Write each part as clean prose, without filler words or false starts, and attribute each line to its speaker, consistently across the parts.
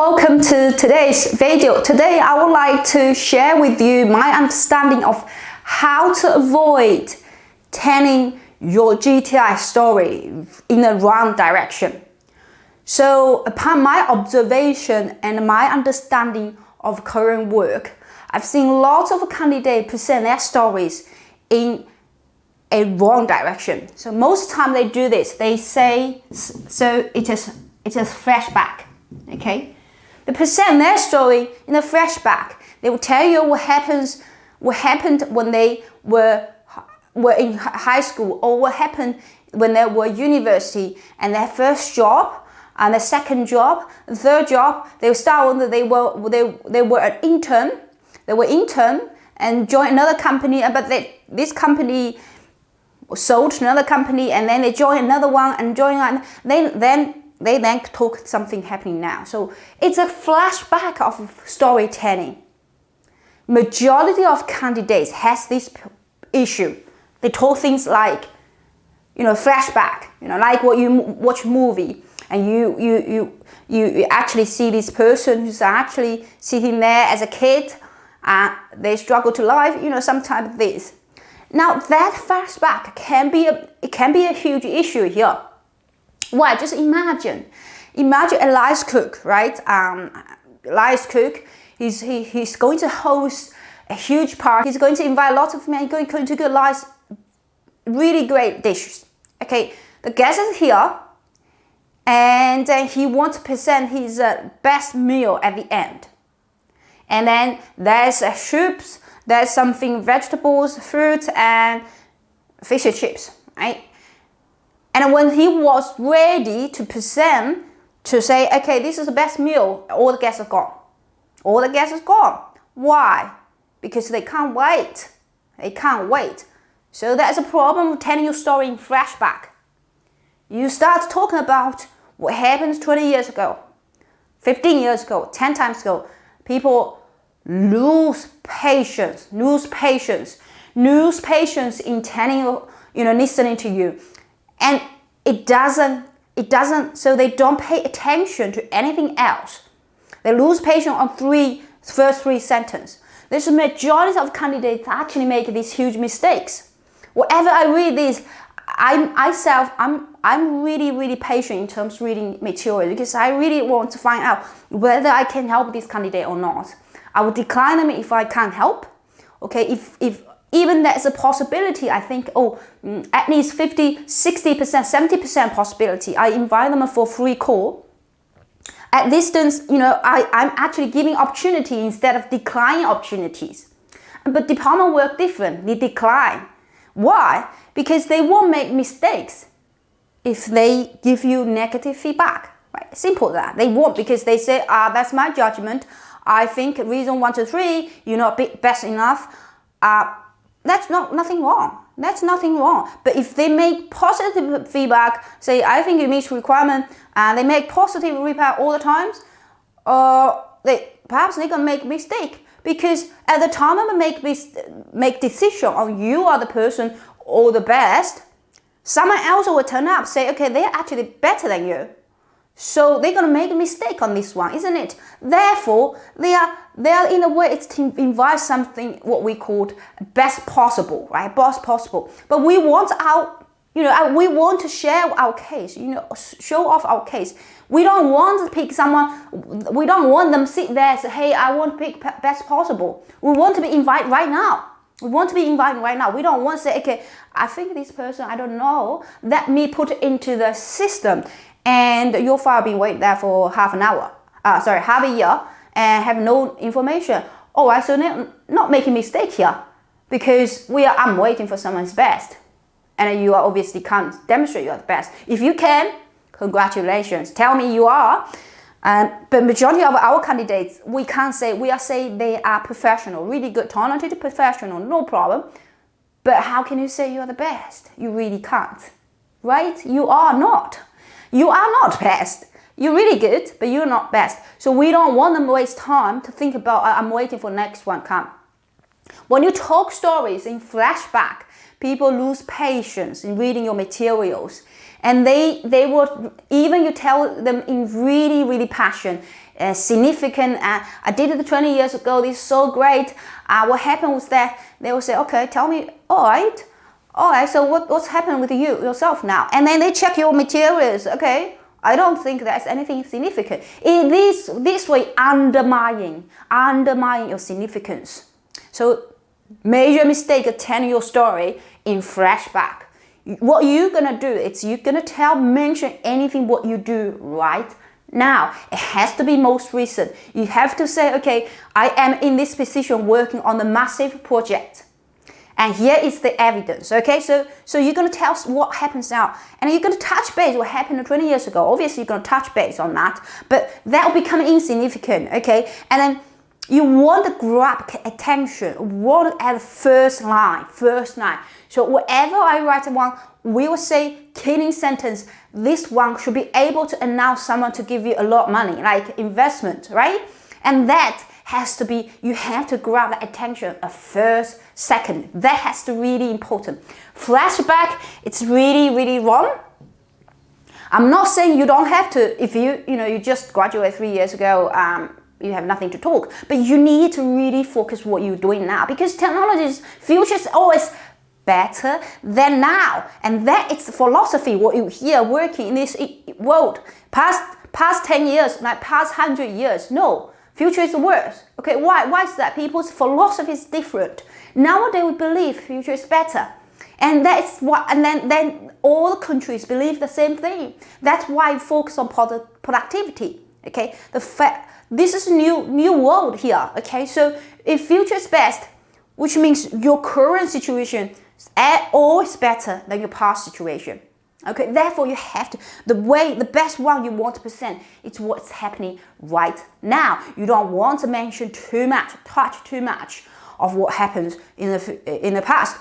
Speaker 1: welcome to today's video. Today I would like to share with you my understanding of how to avoid telling your GTI story in the wrong direction. So upon my observation and my understanding of current work, I've seen lots of candidates present their stories in a wrong direction. So most time they do this, they say, so it is flashback, okay? They present their story in a flashback. They will tell you what happened when they were in high school, or what happened when they were university, and their first job, and the second job, the third job. They will start when they were an intern. They were intern and joined another company, but this company sold to another company, and then they joined another one and joined. They then talk something happening now. So it's a flashback of storytelling. Majority of candidates has this issue. They talk things like, flashback. Like what you watch movie and you actually see this person who's actually sitting there as a kid. They struggle to life. Sometimes this. Now that flashback can be a huge issue here. Why? Just imagine a rice cook, right? Rice cook, he's going to host a huge party. He's going to invite lots of men. Going to cook rice, really great dishes. Okay, the guest is here, and then he wants to present his best meal at the end. And then there's soups, there's something vegetables, fruit, and fish and chips, right? And when he was ready to present, to say, okay, this is the best meal, all the guests are gone. All the guests are gone. Why? Because they can't wait. They can't wait. So that's a problem with telling your story in flashback. You start talking about what happened 20 years ago, 15 years ago, 10 times ago. People lose patience in telling you, listening to you. And it doesn't, so they don't pay attention to anything else. They lose patience on first three sentences. There's a majority of candidates actually make these huge mistakes. Whenever I read this, I'm really, really patient in terms of reading material, because I really want to find out whether I can help this candidate or not. I will decline them if I can't help. Okay, if even there's a possibility, I think, at least 50, 60%, 70% possibility, I invite them for a free call. At this distance, I'm actually giving opportunity instead of declining opportunities. But department work different, they decline. Why? Because they won't make mistakes if they give you negative feedback. Right? Simple that. They won't, because they say, that's my judgment. I think reason 1, 2, 3, you're not best enough. That's nothing wrong. That's nothing wrong. But if they make positive feedback, say, I think you meet requirement, and they make positive feedback all the times, perhaps they're gonna make mistake, because at the time of make decision on you are the person or the best, someone else will turn up, say, okay, they're actually better than you. So they're gonna make a mistake on this one, isn't it? Therefore, they are in a way, it's to invite something what we called best possible, right? Best possible. But we want we want to share our case, show off our case. We don't want to pick someone. We don't want them sit there and say, hey, I want to pick best possible. We want to be invited right now. We want to be invited right now. We don't want to say, okay, I think this person, I don't know. Let me put it into the system. And your file being waiting there for half a year, and have no information. All right, so not making mistake here, because I'm waiting for someone's best, and you obviously can't demonstrate you're the best. If you can, congratulations. Tell me you are. But majority of our candidates, we can't say. We are saying they are professional, really good, talented professional, no problem. But how can you say you are the best? You really can't, right? You are not. You are not best. You're really good, but you're not best. So we don't want them to waste time to think about, I'm waiting for next one come. When you talk stories in flashback, people lose patience in reading your materials. And they will, even you tell them in really passion, significant, I did it 20 years ago, this is so great, what happened was that, they will say, okay, tell me, all right, so what's happened with you yourself now? And then they check your materials, okay, I don't think that's anything significant. It is this way undermining your significance. So major mistake of telling your story in flashback. What you're gonna do is you're gonna mention anything what you do right now. It has to be most recent. You have to say, okay, I am in this position working on a massive project. And here is the evidence, okay? So you're going to tell us what happens now. And you're going to touch base what happened 20 years ago. Obviously, you're going to touch base on that. But that will become insignificant, okay? And then you want to grab attention. Want at the first line. So whatever I write one, we will say killing sentence. This one should be able to announce someone to give you a lot of money, like investment, right? And that has to be, you have to grab the attention a first second. That has to be really important. Flashback, it's really wrong. I'm not saying you don't have to, if you just graduated 3 years ago, you have nothing to talk, but you need to really focus what you're doing now, because technology's future is always better than now. And that is philosophy, what you hear working in this world. Past 10 years, like past 100 years, no. Future is worse. Okay, why is that? People's philosophy is different. Nowadays we believe future is better. And that's what, and then all the countries believe the same thing. That's why we focus on productivity. Okay, this is a new world here. Okay, so if future is best, which means your current situation is always better than your past situation. Okay, therefore you have to, the best one you want to present is what's happening right now. You don't want to mention too much, touch too much of what happens in the past.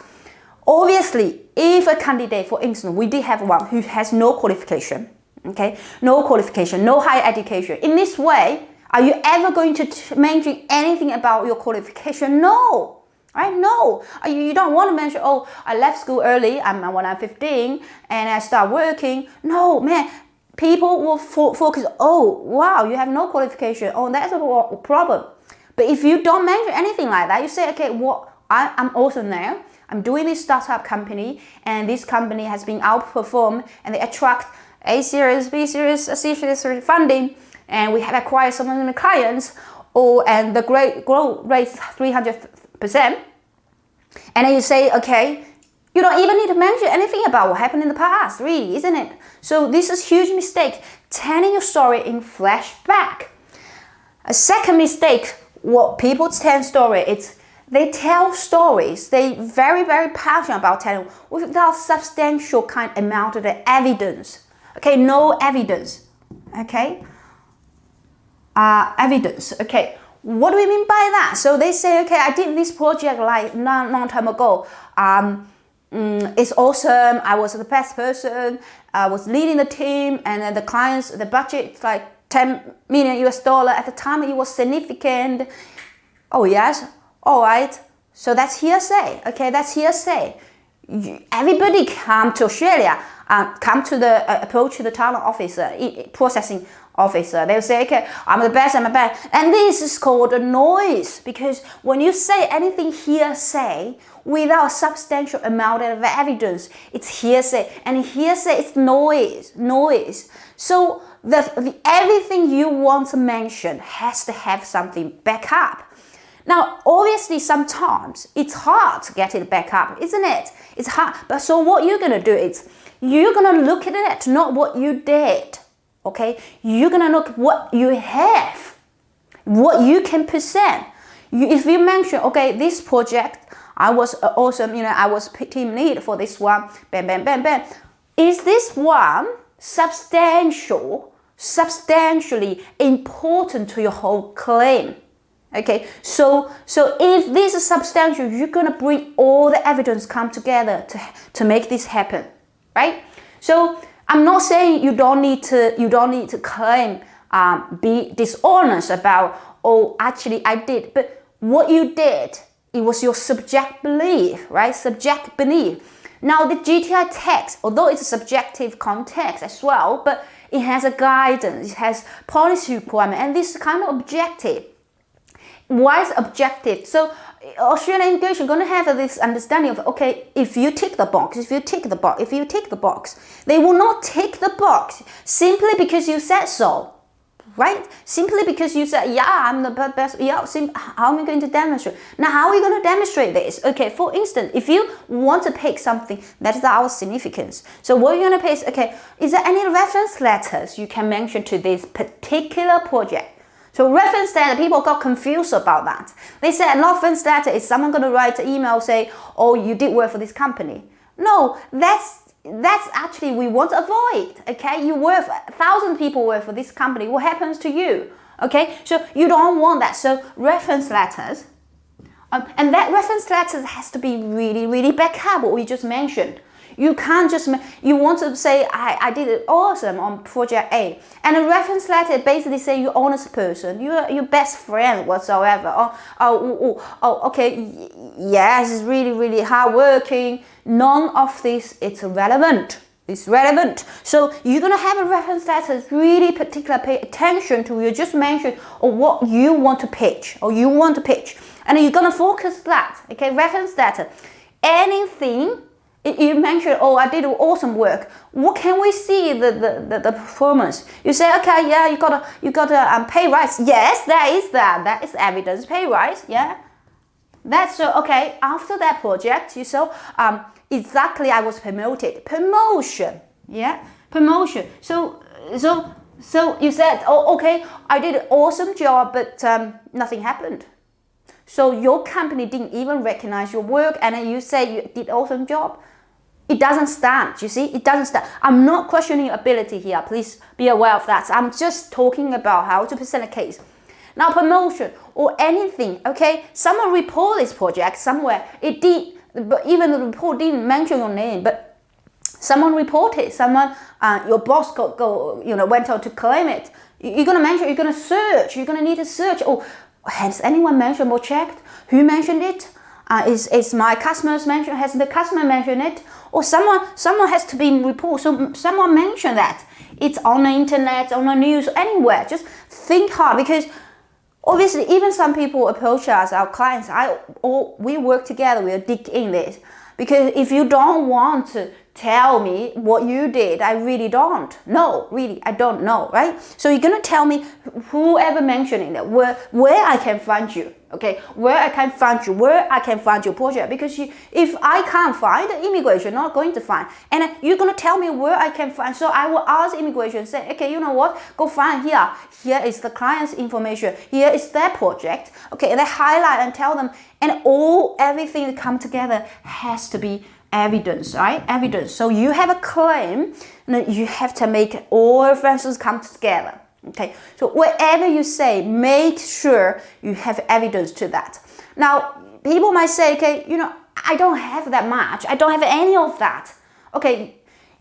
Speaker 1: Obviously, if a candidate, for instance, we did have one who has no qualification, okay, no qualification, no higher education. In this way, are you ever going to mention anything about your qualification? No. Right? No, you don't want to mention, oh, I left school early when I'm 15 and I start working. No, man, people will focus, oh, wow, you have no qualification. Oh, that's a problem. But if you don't mention anything like that, you say, okay, I'm also now, I'm doing this startup company, and this company has been outperformed, and they attract A series, B series, C series funding, and we have acquired some of the clients, and the growth rate is 300%. And then you say, okay, you don't even need to mention anything about what happened in the past, really, isn't it? So this is a huge mistake, telling your story in flashback. A second mistake, what people tell story, it's they tell stories, they very passionate about telling without substantial kind amount of the evidence. Okay, no evidence. Okay, evidence. Okay. What do we mean by that? So they say, okay, I did this project like long time ago. It's awesome. I was the best person. I was leading the team, and then the clients, the budget is like 10 million US dollar. At the time, it was significant. Oh yes, all right. So that's hearsay. Okay, that's hearsay. Everybody come to Australia, come to the approach the talent officer, processing officer. They'll say, okay, I'm the best, and this is called a noise, because when you say anything hearsay without substantial amount of evidence, it's hearsay, and hearsay is noise. So everything you want to mention has to have something back up. Now, obviously, sometimes it's hard to get it back up, isn't it? It's hard. But so what you're going to do is you're going to look at it, not what you did. Okay? You're going to look what you have, what you can present. If you mention, okay, this project, I was awesome, I was team lead for this one, bam. Is this one substantially important to your whole claim? Okay, so if this is substantial, you're gonna bring all the evidence come together to make this happen, right? So I'm not saying you don't need to claim, be dishonest about, oh, actually I did, but what you did, it was your subject belief, right? Subject belief. Now the GTI text, although it's a subjective context as well, but it has a guidance, it has policy requirement, and this is kind of objective. Why is objective? So Australian English are going to have this understanding of, okay, if you tick the box, if you tick the box, they will not tick the box simply because you said so. Right? Simply because you said, yeah, I'm the best. Yeah, how am I going to demonstrate? Now, how are we going to demonstrate this? Okay, for instance, if you want to pick something, that is our significance. So what you're going to pick is, okay, is there any reference letters you can mention to this particular project? So reference letter, people got confused about that. They said an reference letter is someone going to write an email say, oh, you did work for this company. No, that's actually we want to avoid. Okay, you work, 1,000 people work for this company. What happens to you? Okay, so you don't want that. So reference letters, and that reference letters has to be really, really back up what we just mentioned. You can't just, you want to say, I did it awesome on project A. And a reference letter basically say you're honest person, you're your best friend whatsoever. Okay, yes, it's really, really hardworking. None of this, it's relevant. It's relevant. So you're going to have a reference letter really particular, pay attention to you just mention or what you want to pitch and you're going to focus that. Okay, reference letter. Anything you mentioned, oh, I did awesome work. What can we see the performance? You say, okay, yeah, you got a pay rise. Yes, that is evidence. Pay rise, yeah. That's okay. After that project, you saw exactly I was promoted. Promotion, yeah, promotion. So you said, oh, okay, I did an awesome job, but nothing happened. So your company didn't even recognize your work, and then you say you did an awesome job. It doesn't stand, you see, it doesn't stand. I'm not questioning your ability here, please be aware of that. I'm just talking about how to present a case. Now promotion or anything, okay, someone report this project somewhere, it did, but even the report didn't mention your name, but someone reported, your boss went out to claim it. You're gonna mention, you're gonna search, you're gonna need to search. Oh, has anyone mentioned or checked? Who mentioned it? Is my customers mentioned? Has the customer mentioned it? Or someone has to be reported. So someone mentioned that. It's on the internet, on the news, anywhere. Just think hard because obviously even some people approach us, our clients. We work together. We'll dig in this because if you don't want to tell me what you did, I really don't. No, really, I don't know, right? So you're gonna tell me whoever mentioning that, where I can find you, okay? Where I can find your project, because if I can't find, the immigration not going to find, and you're gonna tell me where I can find. So I will ask immigration, say, okay, you know what? Go find here. Here is the client's information. Here is their project. Okay, and they highlight and tell them, and everything that come together has to be evidence, right? Evidence. So you have a claim, and you have to make all references come together. Okay. So whatever you say, make sure you have evidence to that. Now, people might say, okay, I don't have that much. I don't have any of that. Okay.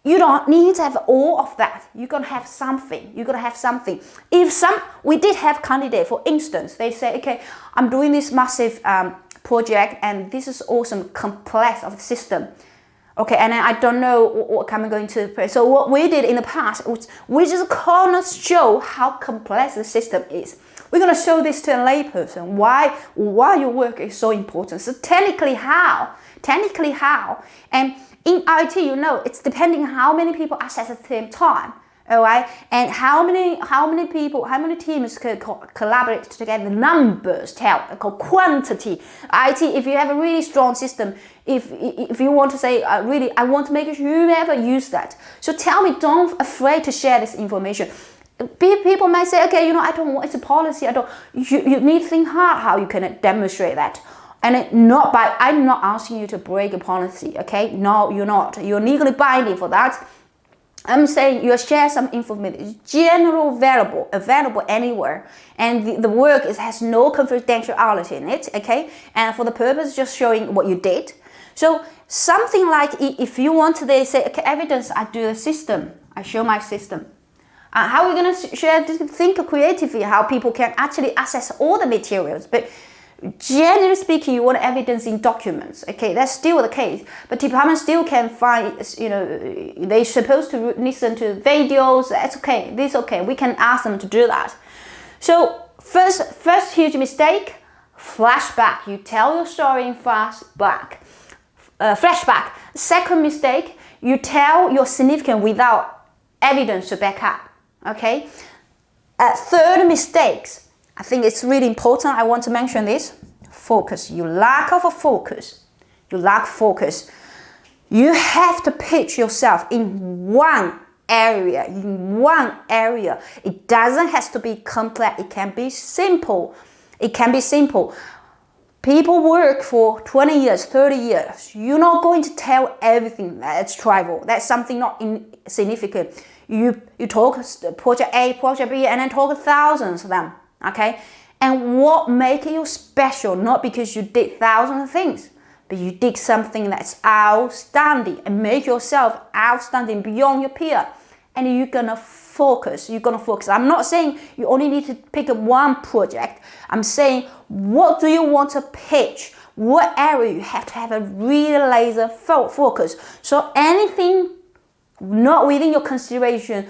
Speaker 1: You don't need to have all of that. You're gonna have something. We did have candidate, for instance, they say, okay, I'm doing this massive project, and this is awesome, complex of the system. Okay, and I don't know what I'm going to put. So what we did in the past was we just gonna show how complex the system is. We're gonna show this to a layperson why your work is so important. So technically how, and in IT, it's depending how many people access at the same time. All right, and how many people, how many teams could collaborate together? The numbers tell, called quantity. IT, if you have a really strong system, if you want to say, really, I want to make sure whoever use that. So tell me, don't afraid to share this information. People might say, okay, I don't want, it's a policy. You need to think hard how you can demonstrate that. And I'm not asking you to break a policy. Okay, no, you're not. You're legally binding for that. I'm saying you share some information, general available anywhere, and the work has no confidentiality in it, okay? And for the purpose just showing what you did. So something like if you want to say, okay, evidence, I do a system, I show my system. How are we going to share this? Think creatively how people can actually access all the materials, but Generally speaking, you want evidence in documents. Okay, that's still the case, but department still can find, they're supposed to listen to videos. That's okay. This is okay. We can ask them to do that. So first huge mistake, flashback. You tell your story in flashback. Second mistake, you tell your significance without evidence to back up. Okay. Third mistakes, I think it's really important. I want to mention this. Focus. You lack of a focus. You lack focus. You have to pitch yourself in one area. It doesn't have to be complex. It can be simple. People work for 20 years, 30 years. You're not going to tell everything that's trivial. That's something not insignificant. You talk project A, project B, and then talk thousands of them. Okay? And what makes you special? Not because you did thousands of things, but you did something that's outstanding and make yourself outstanding beyond your peer. And you're gonna focus. I'm not saying you only need to pick up one project. I'm saying, what do you want to pitch? What area you have to have a really laser focus. So anything not within your consideration,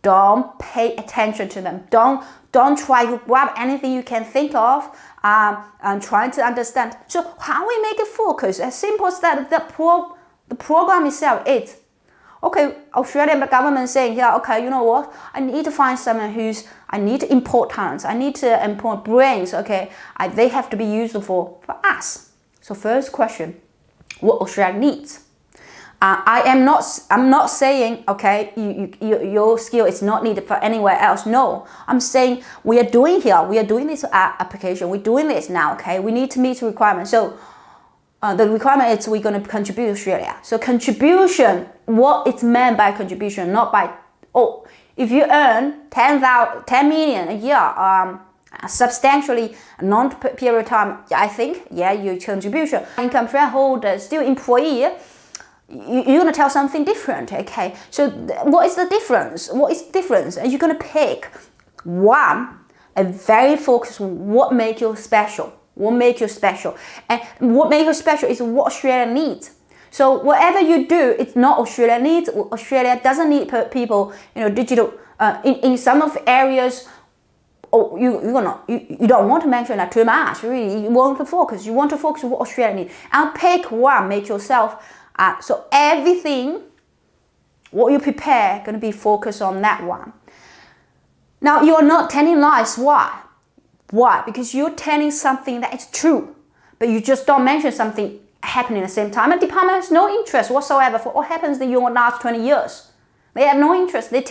Speaker 1: don't pay attention to them. Don't try to grab anything you can think of and trying to understand. So how we make it focus? As simple as that, the program itself is, okay, Australian government saying, yeah, okay, you know what? I need to find someone I need to import talents. I need to import brains, okay? They have to be useful for us. So first question, what Australia needs? I'm not saying, okay, your skill is not needed for anywhere else. No, I'm saying we are doing this application. We're doing this now, okay? We need to meet the requirement. So the requirement is we're going to contribute to Australia. So contribution, what it's meant by contribution, not by, if you earn 10 million a year, substantially non-period time, I think, yeah, your contribution. Income shareholder, still employee, you're going to tell something different, okay? So what is the difference? You're going to pick one, a very focused, what makes you special? And what makes you special is what Australia needs. So whatever you do, it's not Australia needs. Australia doesn't need people, digital, in some of the areas. You don't want to mention that too much, really. You want to focus on what Australia needs. And pick one, make yourself, so everything, what you prepare, going to be focused on that one. Now, you are not telling lies. Why? Because you're telling something that is true, but you just don't mention something happening at the same time. And the department has no interest whatsoever for what happens in your last 20 years. They have no interest. They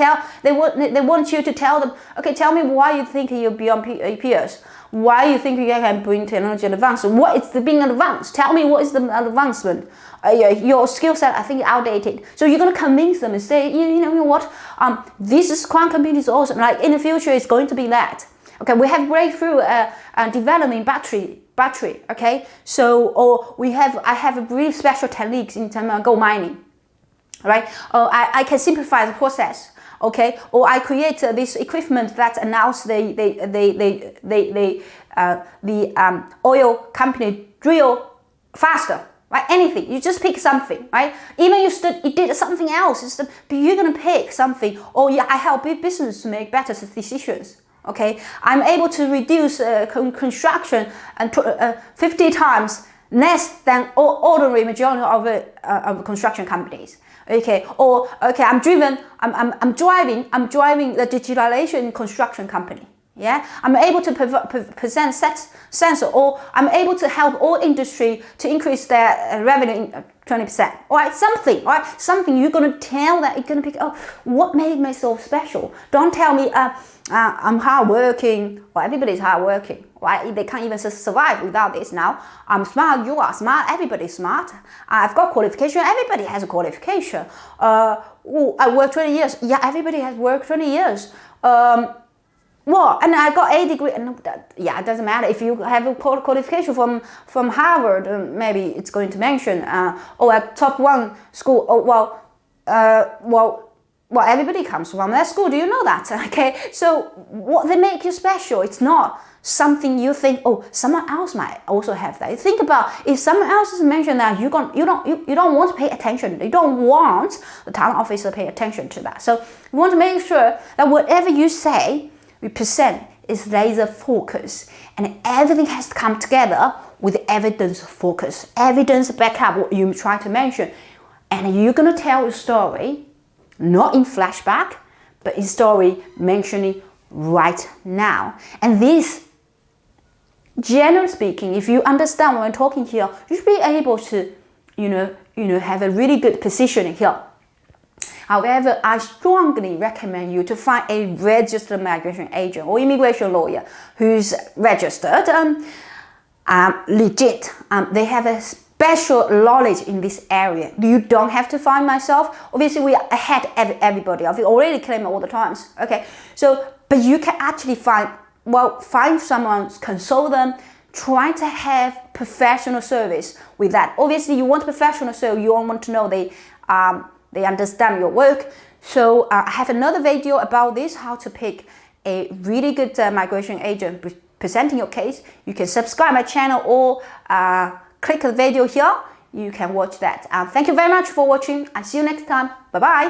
Speaker 1: want you to tell them, okay, tell me why you think you're beyond peers. Why you think you can bring technology advance? What is the being advanced? Tell me what is the advancement. Your skill set, I think, outdated. So you're going to convince them and say, you know what? This is quantum computing is awesome. Like in the future, it's going to be that. Okay, we have breakthrough developing battery. Okay, so I have really special techniques in terms of gold mining. Right? I can simplify the process. Okay, or I create this equipment that allows the oil company drill faster. Right? Anything. You just pick something. Right? Even you did something else, but you're gonna pick something. Or I help big business to make better decisions. Okay, I'm able to reduce construction and 50 times less than ordinary majority of construction companies. Okay, or okay, I'm driving the digitalization construction company. Yeah, I'm able to present sensor, or I'm able to help all industry to increase their revenue 20%. All right, something you're gonna tell that you're gonna pick. What made me so special? Don't tell me I'm hardworking. Well, everybody's hardworking. Right? They can't even survive without this now. I'm smart, you are smart, everybody's smart. I've got qualification, everybody has a qualification. I worked 20 years. Yeah, everybody has worked 20 years. And I got a degree. Yeah, it doesn't matter. If you have a qualification from Harvard, maybe it's going to mention, a top one school. well, everybody comes from that school. Do you know that? Okay, so what they make you special, it's not something you think, oh, someone else might also have that. Think about if someone else has mentioned that, you don't want to pay attention. You don't want the talent officer to pay attention to that. So you want to make sure that whatever you say, you present is laser focus, and everything has to come together with evidence focus. Evidence back up what you try to mention, and you're gonna tell a story. Not in flashback, but in story mentioning right now. And this, generally speaking, if you understand what I'm talking here, you should be able to, have a really good positioning here. However, I strongly recommend you to find a registered migration agent or immigration lawyer who's registered, legit. They have a special knowledge in this area. You don't have to find myself. Obviously, we are ahead of everybody. I've already claimed all the times. Okay, so but you can actually find someone, consult them, try to have professional service with that. Obviously, you want professional, so you want to know they understand your work. So I have another video about this, how to pick a really good migration agent presenting your case. You can subscribe my channel or click the video here. You can watch that. Thank you very much for watching. I'll see you next time. Bye bye.